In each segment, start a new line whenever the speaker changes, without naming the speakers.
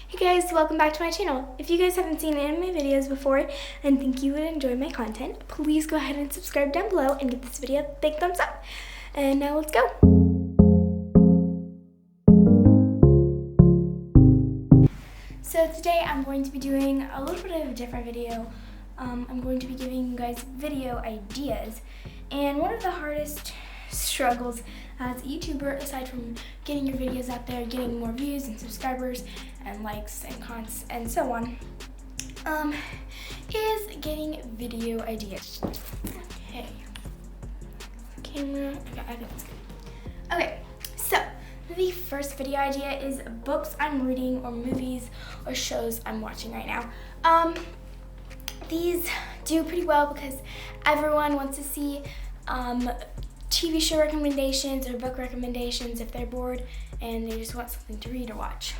Hey guys, welcome back to my channel. If you guys haven't seen any of my videos before and think you would enjoy my content, please go ahead and subscribe down below and give this video a big thumbs up. And now let's go. So today I'm going to be doing a little bit of a different video. I'm going to be giving you guys video ideas. And one of the hardest struggles as a YouTuber, aside from getting your videos out there, getting more views and subscribers and likes and comments and so on, is getting video ideas. Okay. Camera. Okay, I think that's good. Okay, so the first video idea is books I'm reading or movies or shows I'm watching right now. These do pretty well because everyone wants to see TV show recommendations or book recommendations if they're bored and they just want something to read or watch.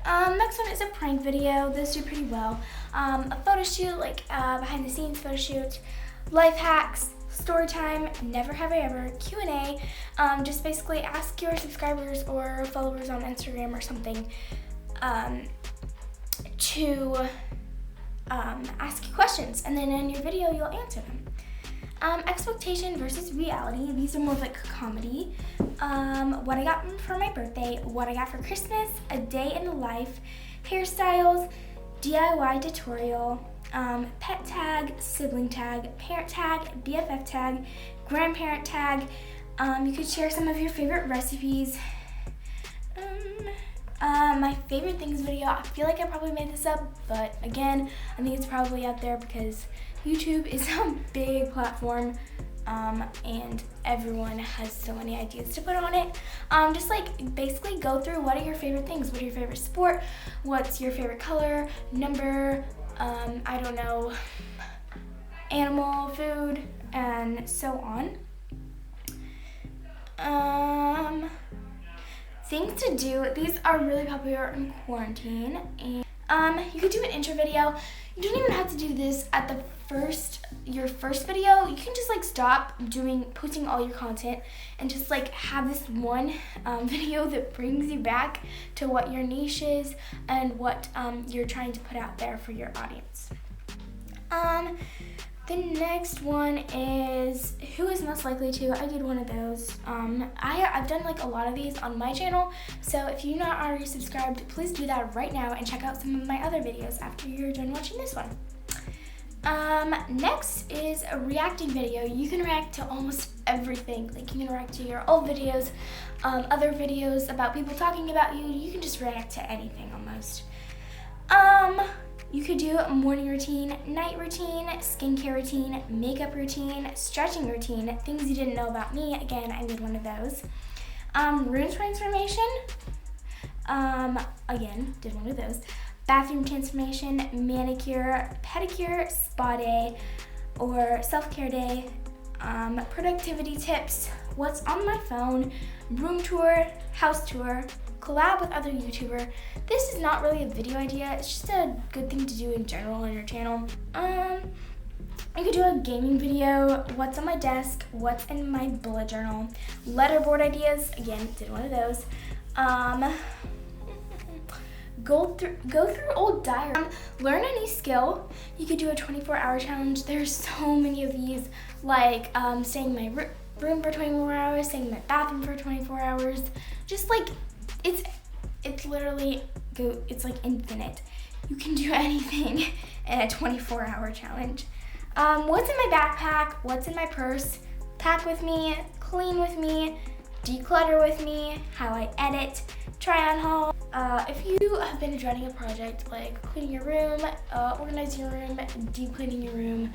Next one is a prank video. Those do pretty well. A photo shoot, like behind the scenes photo shoot, life hacks, story time, never have I ever, Q&A. Just basically ask your subscribers or followers on Instagram or something to ask you questions, and then in your video you'll answer them. Expectation versus reality. These are more like comedy. What I got for my birthday, what I got for Christmas, a day in the life, hairstyles, DIY tutorial, pet tag, sibling tag, parent tag, BFF tag, grandparent tag. You could share some of your favorite recipes. My favorite things video, I feel like I probably made this up, but again, I think it's probably out there because YouTube is a big platform, and everyone has so many ideas to put on it. Just like basically go through what are your favorite things, what are your favorite sport, what's your favorite color, number, I don't know, animal, food, and so on. Things to do, these are really popular in quarantine, and you could do an intro video. You don't even have to do this at your first video. You can just like stop posting all your content and just like have this one video that brings you back to what your niche is and what you're trying to put out there for your audience. The next one is who is most likely to. I did one of those. I've done like a lot of these on my channel, so if you're not already subscribed, please do that right now and check out some of my other videos after you're done watching this one. Next is a reacting video. You can react to almost everything. Like you can react to your old videos, other videos about people talking about you. You can just react to anything almost. You could do a morning routine, night routine, skincare routine, makeup routine, stretching routine, things you didn't know about me. Again, I made one of those. Room transformation. Again, did one of those. Bathroom transformation, manicure, pedicure, spa day, or self-care day. Productivity tips, what's on my phone, room tour, house tour, collab with other YouTuber. This is not really a video idea, it's just a good thing to do in general on your channel. You could do a gaming video, what's on my desk, what's in my bullet journal, letterboard ideas, again, did one of those. Go through old diaries. Learn a new skill. You could do a 24-hour challenge. There's so many of these, like staying in my room for 24 hours, staying in my bathroom for 24 hours. Just like, it's literally, it's like infinite. You can do anything in a 24-hour challenge. What's in my backpack? What's in my purse? Pack with me, clean with me, declutter with me, how I edit, try on haul. If you have been dreading a project like cleaning your room, organizing your room, deep cleaning your room,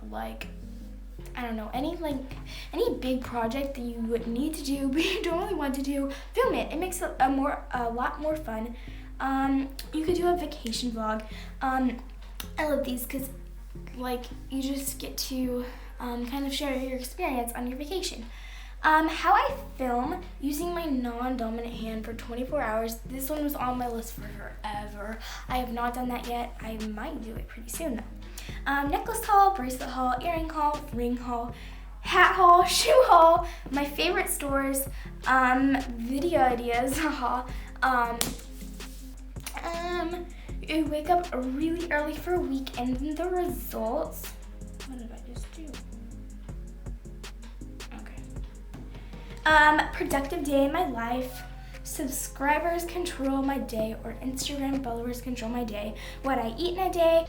like, I don't know, any big project that you would need to do but you don't really want to do, film it. It makes it a lot more fun. You could do a vacation vlog. I love these because like you just get to kind of share your experience on your vacation. How I film using my non-dominant hand for 24 hours. This one was on my list for forever. I have not done that yet. I might do it pretty soon though. Necklace haul, bracelet haul, earring haul, ring haul, hat haul, shoe haul, my favorite stores, video ideas haul, You wake up really early for a week, and then the results. What did I just do? Okay. Productive day in my life. Subscribers control my day, or Instagram followers control my day. What I eat in a day.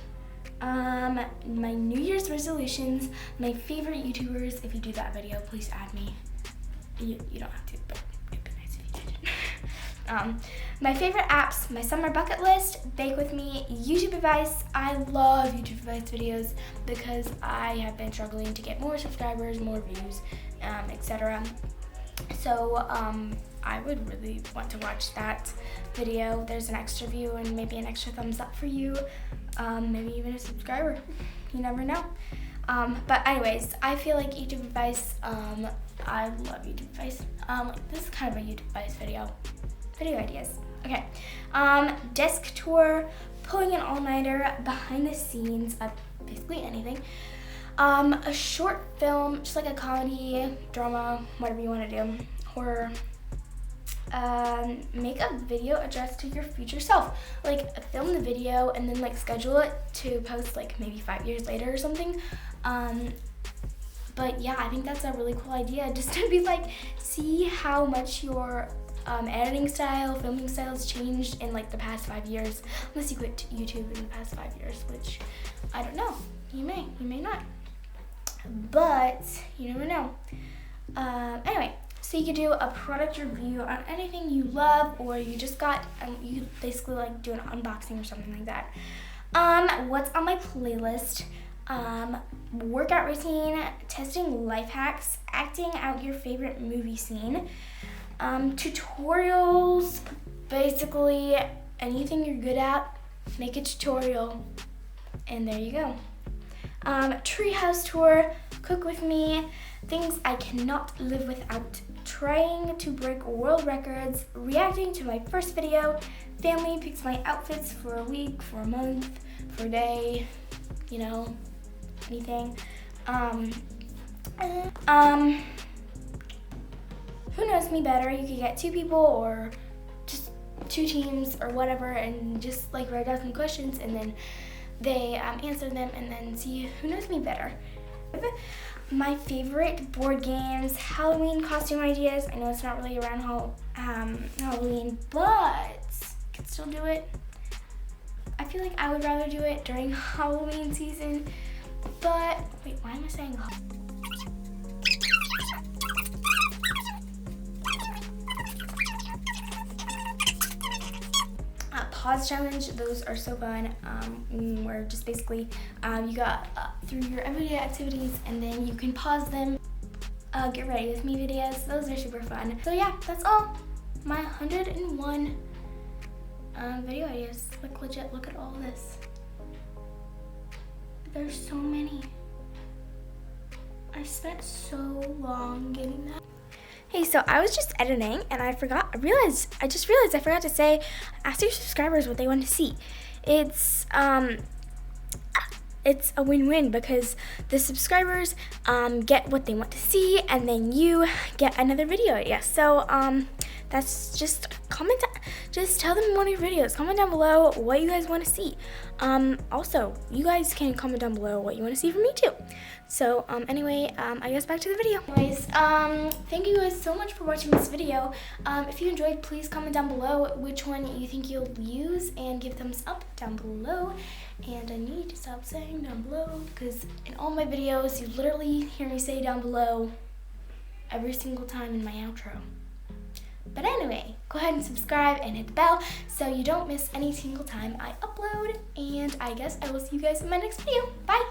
My New Year's resolutions. My favorite YouTubers. If you do that video, please add me. You don't have to, but it'd be nice if you did. My favorite apps, my summer bucket list, bake with me, YouTube advice. I love YouTube advice videos because I have been struggling to get more subscribers, more views, etc. So I would really want to watch that video. There's an extra view and maybe an extra thumbs up for you, maybe even a subscriber. You never know. But anyways, I feel like YouTube advice, I love YouTube advice. This is kind of a YouTube advice video. Video ideas. Okay. Desk tour, pulling an all-nighter, behind the scenes of basically anything. A short film, just like a comedy, drama, whatever you want to do, horror. Make a video addressed to your future self. Like, film the video and then like schedule it to post like maybe 5 years later or something. But yeah, I think that's a really cool idea, just to be like, see how much your editing style, filming style has changed in like the past 5 years. Unless you quit YouTube in the past 5 years, which I don't know. You may not. But you never know. Anyway, so you could do a product review on anything you love, or you just got, you basically like do an unboxing or something like that. What's on my playlist? Workout routine, testing life hacks, acting out your favorite movie scene, tutorials, basically anything you're good at, make a tutorial, and there you go. Treehouse tour, cook with me, things I cannot live without, trying to break world records, reacting to my first video, family picks my outfits for a week, for a month, for a day, you know, anything. Who knows me better? You could get 2 people or just 2 teams or whatever, and just like write down some questions, and then they answer them, and then see who knows me better. My favorite board games, Halloween costume ideas. I know it's not really around Halloween, but you can still do it. I feel like I would rather do it during Halloween season, but wait, why am I saying pause challenge? Those are so fun. Where just basically you got through your everyday activities, and then you can pause them. Get ready with me videos. Those are super fun. So yeah, that's all. My 101 video ideas. Like, legit, look at all this. There's so many. I spent so long getting that. Hey, so I was just editing and I just realized I forgot to say, ask your subscribers what they want to see. It's a win-win, because the subscribers get what they want to see, and then you get another video idea. So that's just tell them one of your videos. Comment down below what you guys want to see. Also, you guys can comment down below what you want to see from me too. So anyway, I guess back to the video. Anyways, thank you guys so much for watching this video. If you enjoyed, please comment down below which one you think you'll use, and give thumbs up down below. And I need to stop saying down below, because in all my videos you literally hear me say down below every single time in my outro. But anyway, go ahead and subscribe and hit the bell so you don't miss any single time I upload. And I guess I will see you guys in my next video. Bye!